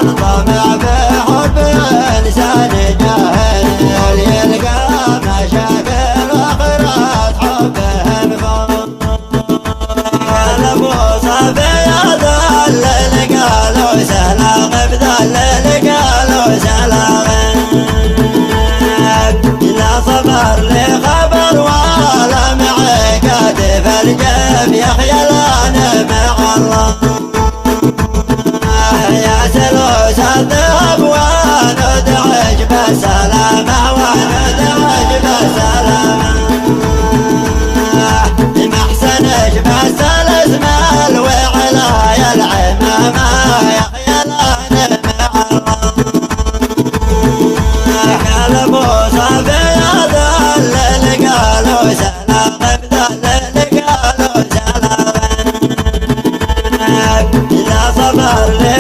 طمع بحب إنسان جاهل يلقى مشاكل وآخرات حبهم المصافي ذل قالوا سهلا بذل قالوا سهلا لا صبر لخبر ولا معقد فالجيب يخيلان مع الله يا سلوس الذهب وندعج بسلامة وندعج بسلامة محسنش بس الاسمال وعلايا العمامة